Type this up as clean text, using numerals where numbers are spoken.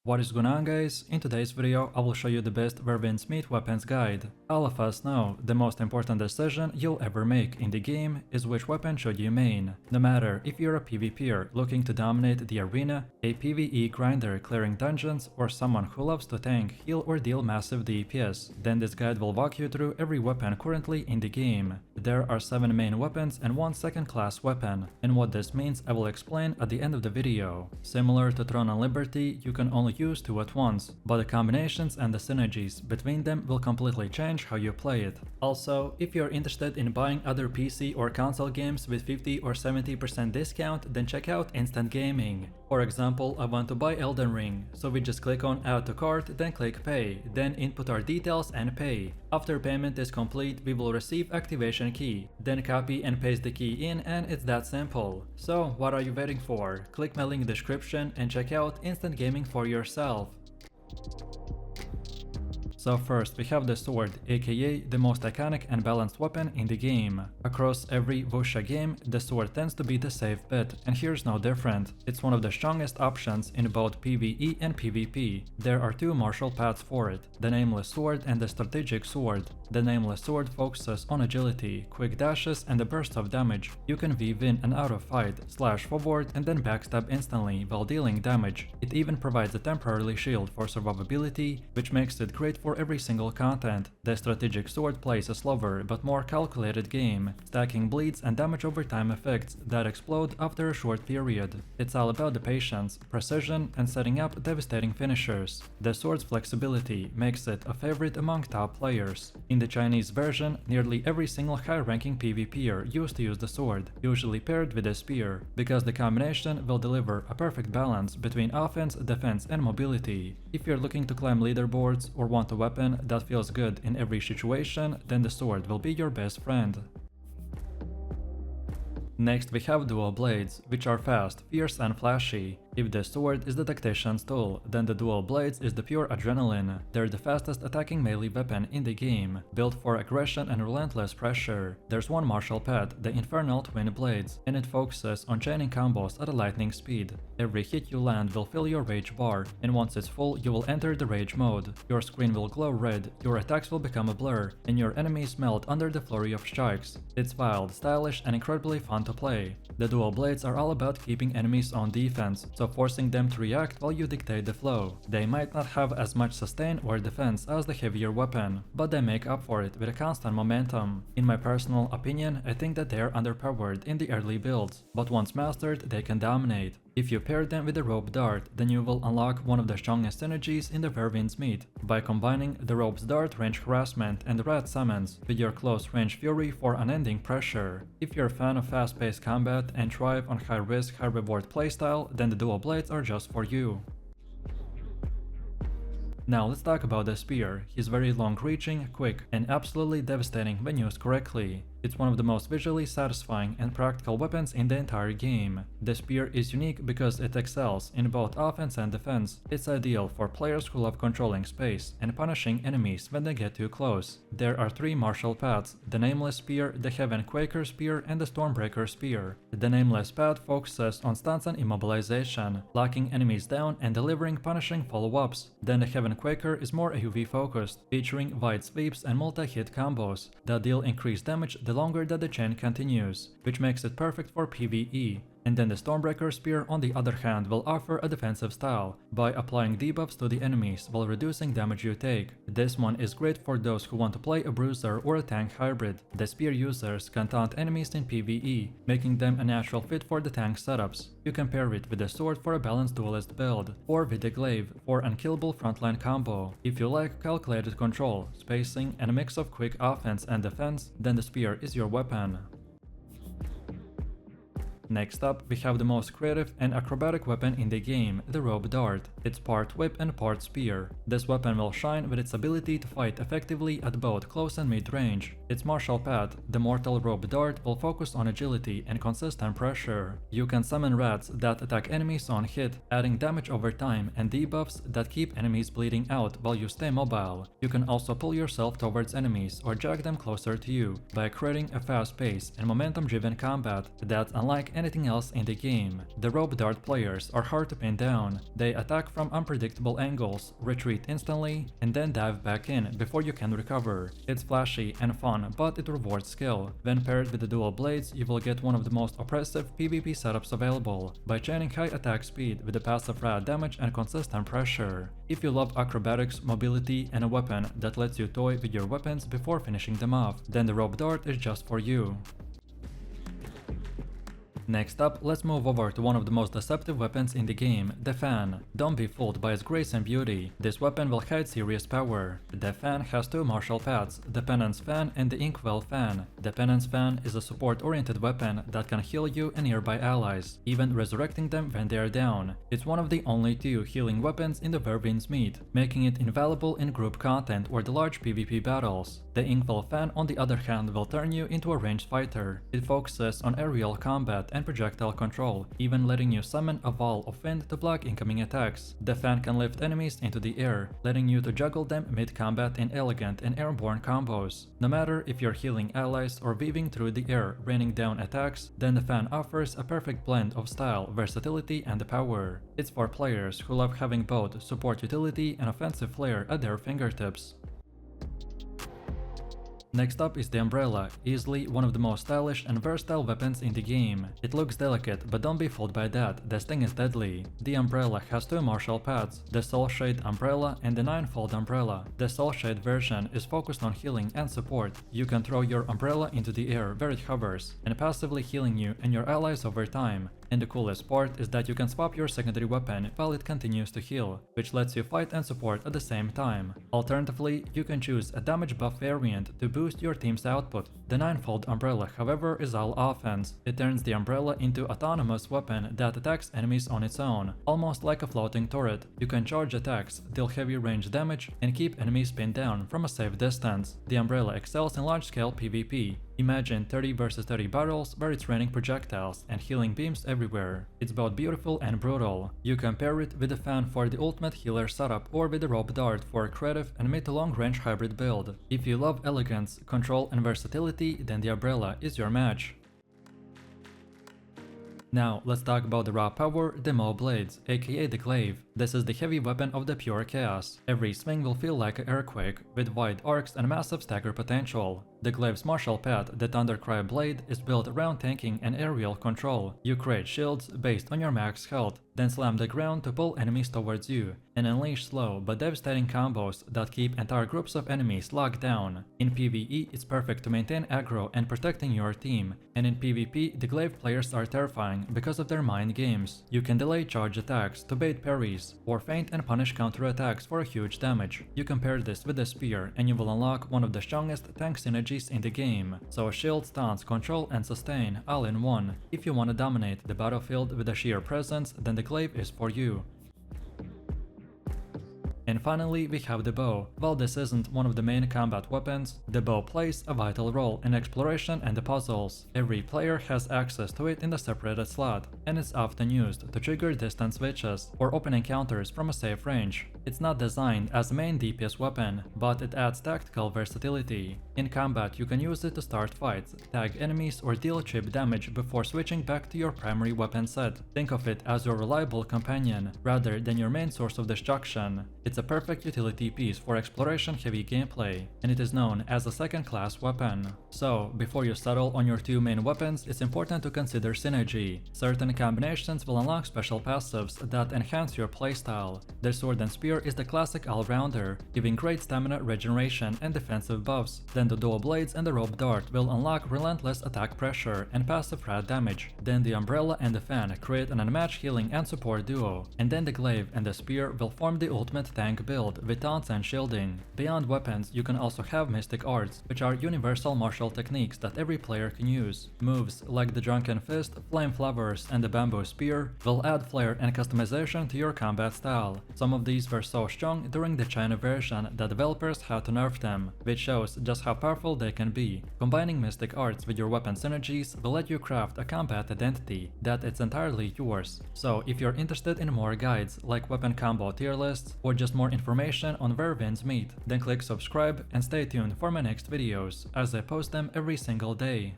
What is going on, guys? In today's video I will show you the best Vervin's Meat weapons guide. All of us know the most important decision you'll ever make in the game is which weapon should you main. No matter if you're a PvPer looking to dominate the arena, a PvE grinder clearing dungeons, or someone who loves to tank, heal or deal massive DPS, then this guide will walk you through every weapon currently in the game. There are 7 main weapons and 1 second class weapon, and what this means I will explain at the end of the video. Similar to Throne and Liberty, you can only use 2 at once, but the combinations and the synergies between them will completely change how you play it. Also, if you're interested in buying other PC or console games with 50 or 70% discount, then check out Instant Gaming. For example, I want to buy Elden Ring, so we just click on Add to Cart, then click Pay, then input our details and pay. After payment is complete, we will receive activation key, then copy and paste the key in, and it's that simple. So what are you waiting for? Click my link in the description and check out Instant Gaming for yourself. So first we have the sword, aka the most iconic and balanced weapon in the game. Across every Wuxia game, the sword tends to be the safe bet, and here's no different. It's one of the strongest options in both PvE and PvP. There are 2 martial paths for it, the Nameless Sword and the Strategic Sword. The Nameless Sword focuses on agility, quick dashes and a burst of damage. You can weave in and out of fight, slash forward and then backstab instantly while dealing damage. It even provides a temporary shield for survivability, which makes it great for every single content. The Strategic Sword plays a slower but more calculated game, stacking bleeds and damage over time effects that explode after a short period. It's all about the patience, precision and setting up devastating finishers. The sword's flexibility makes it a favorite among top players. In the Chinese version, nearly every single high-ranking PvPer used to use the sword, usually paired with a spear, because the combination will deliver a perfect balance between offense, defense and mobility. If you're looking to climb leaderboards or want a weapon that feels good in every situation, then the sword will be your best friend. Next we have dual blades, which are fast, fierce and flashy. If the sword is the tactician's tool, then the dual blades is the pure adrenaline. They're the fastest attacking melee weapon in the game, built for aggression and relentless pressure. There's one martial path, the Infernal Twin Blades, and it focuses on chaining combos at a lightning speed. Every hit you land will fill your rage bar, and once it's full you will enter the rage mode. Your screen will glow red, your attacks will become a blur, and your enemies melt under the flurry of strikes. It's wild, stylish and incredibly fun to play. The dual blades are all about keeping enemies on defense, so forcing them to react while you dictate the flow. They might not have as much sustain or defense as the heavier weapon, but they make up for it with a constant momentum. In my personal opinion, I think that they are underpowered in the early builds, but once mastered they can dominate. If you pair them with the rope dart, then you will unlock one of the strongest synergies in the Vervin's Meat, by combining the rope's dart range harassment and rat summons with your close range fury for unending pressure. If you're a fan of fast-paced combat and thrive on high-risk, high-reward playstyle, then the dual blades are just for you. Now let's talk about the spear. He's very long-reaching, quick, and absolutely devastating when used correctly. It's one of the most visually satisfying and practical weapons in the entire game. The spear is unique because it excels in both offense and defense. It's ideal for players who love controlling space and punishing enemies when they get too close. There are 3 martial paths, the Nameless Spear, the Heaven Quaker Spear and the Stormbreaker Spear. The Nameless path focuses on stunts and immobilization, locking enemies down and delivering punishing follow-ups. Then the Heaven Quaker is more AoE focused, featuring wide sweeps and multi-hit combos that deal increased damage the longer that the chain continues, which makes it perfect for PvE. And then the Stormbreaker Spear on the other hand will offer a defensive style, by applying debuffs to the enemies while reducing damage you take. This one is great for those who want to play a bruiser or a tank hybrid. The spear users can taunt enemies in PvE, making them a natural fit for the tank setups. You can pair it with the sword for a balanced duelist build, or with the glaive for an unkillable frontline combo. If you like calculated control, spacing and a mix of quick offense and defense, then the spear is your weapon. Next up, we have the most creative and acrobatic weapon in the game, the rope dart. It's part whip and part spear. This weapon will shine with its ability to fight effectively at both close and mid-range. Its martial path, the mortal rope dart, will focus on agility and consistent pressure. You can summon rats that attack enemies on hit, adding damage over time, and debuffs that keep enemies bleeding out while you stay mobile. You can also pull yourself towards enemies or drag them closer to you by creating a fast pace and momentum-driven combat that's unlike anything else in the game. The rope dart players are hard to pin down. They attack from unpredictable angles, retreat instantly, and then dive back in before you can recover. It's flashy and fun, but it rewards skill. When paired with the dual blades, you will get one of the most oppressive PvP setups available, by chaining high attack speed with the passive rad damage and consistent pressure. If you love acrobatics, mobility, and a weapon that lets you toy with your weapons before finishing them off, then the rope dart is just for you. Next up, let's move over to one of the most deceptive weapons in the game, the fan. Don't be fooled by its grace and beauty. This weapon will hide serious power. The fan has two martial paths, the penance fan and the inkwell fan. The penance fan is a support-oriented weapon that can heal you and nearby allies, even resurrecting them when they are down. It's one of the only two healing weapons in the Where Winds Meet, making it invaluable in group content or the large PvP battles. The inkwell fan, on the other hand, will turn you into a ranged fighter. It focuses on aerial combat and projectile control, even letting you summon a wall of wind to block incoming attacks. The fan can lift enemies into the air, letting you to juggle them mid-combat in elegant and airborne combos. No matter if you're healing allies or weaving through the air, raining down attacks, then the fan offers a perfect blend of style, versatility, and power. It's for players who love having both support utility and offensive flair at their fingertips. Next up is the umbrella, easily one of the most stylish and versatile weapons in the game. It looks delicate, but don't be fooled by that, this thing is deadly. The umbrella has two martial paths, the Soul Shade umbrella and the Ninefold umbrella. The Soul Shade version is focused on healing and support. You can throw your umbrella into the air where it hovers, and passively healing you and your allies over time. And the coolest part is that you can swap your secondary weapon while it continues to heal, which lets you fight and support at the same time. Alternatively, you can choose a damage buff variant to boost your team's output. The Ninefold umbrella, however, is all offense. It turns the umbrella into an autonomous weapon that attacks enemies on its own, almost like a floating turret. You can charge attacks, deal heavy range damage, and keep enemies pinned down from a safe distance. The umbrella excels in large-scale PvP. Imagine 30 vs 30 battles where it's raining projectiles and healing beams everywhere. It's both beautiful and brutal. You can pair it with the fan for the ultimate healer setup or with the rope dart for a creative and mid to long range hybrid build. If you love elegance, control and versatility, then the umbrella is your match. Now, let's talk about the raw power, the Maw Blades, aka the glaive. This is the heavy weapon of the pure chaos. Every swing will feel like an earthquake, with wide arcs and massive stagger potential. The glaive's martial path, the Thundercry blade, is built around tanking and aerial control. You create shields based on your max health, then slam the ground to pull enemies towards you, and unleash slow but devastating combos that keep entire groups of enemies locked down. In PvE, it's perfect to maintain aggro and protecting your team, and in PvP, the glaive players are terrifying because of their mind games. You can delay charge attacks to bait parries, or feint and punish counterattacks for a huge damage. You compare this with the spear, and you will unlock one of the strongest tank synergies in the game. So shield, stance, control, and sustain all in one. If you want to dominate the battlefield with a sheer presence, then the glaive is for you. And finally, we have the bow. While this isn't one of the main combat weapons, the bow plays a vital role in exploration and the puzzles. Every player has access to it in the separated slot, and it's often used to trigger distance switches or open encounters from a safe range. It's not designed as a main DPS weapon, but it adds tactical versatility. In combat, you can use it to start fights, tag enemies, or deal chip damage before switching back to your primary weapon set. Think of it as your reliable companion, rather than your main source of destruction. It's a perfect utility piece for exploration-heavy gameplay, and it is known as a second-class weapon. So, before you settle on your two main weapons, it's important to consider synergy. Certain combinations will unlock special passives that enhance your playstyle. The sword and spear is the classic all-rounder, giving great stamina regeneration and defensive buffs. Then the dual blades and the rope dart will unlock relentless attack pressure and passive rad damage. Then the umbrella and the fan create an unmatched healing and support duo. And then the glaive and the spear will form the ultimate tank build with taunts and shielding. Beyond weapons, you can also have mystic arts, which are universal martial techniques that every player can use. Moves like the Drunken Fist, Flame Flowers, and the Bamboo Spear will add flair and customization to your combat style. Some of these were so strong during the China version that developers had to nerf them, which shows just how powerful they can be. Combining mystic arts with your weapon synergies will let you craft a combat identity that is entirely yours. So if you're interested in more guides like weapon combo tier lists or just more information on Where Winds Meet, then click subscribe and stay tuned for my next videos, as I post them every single day.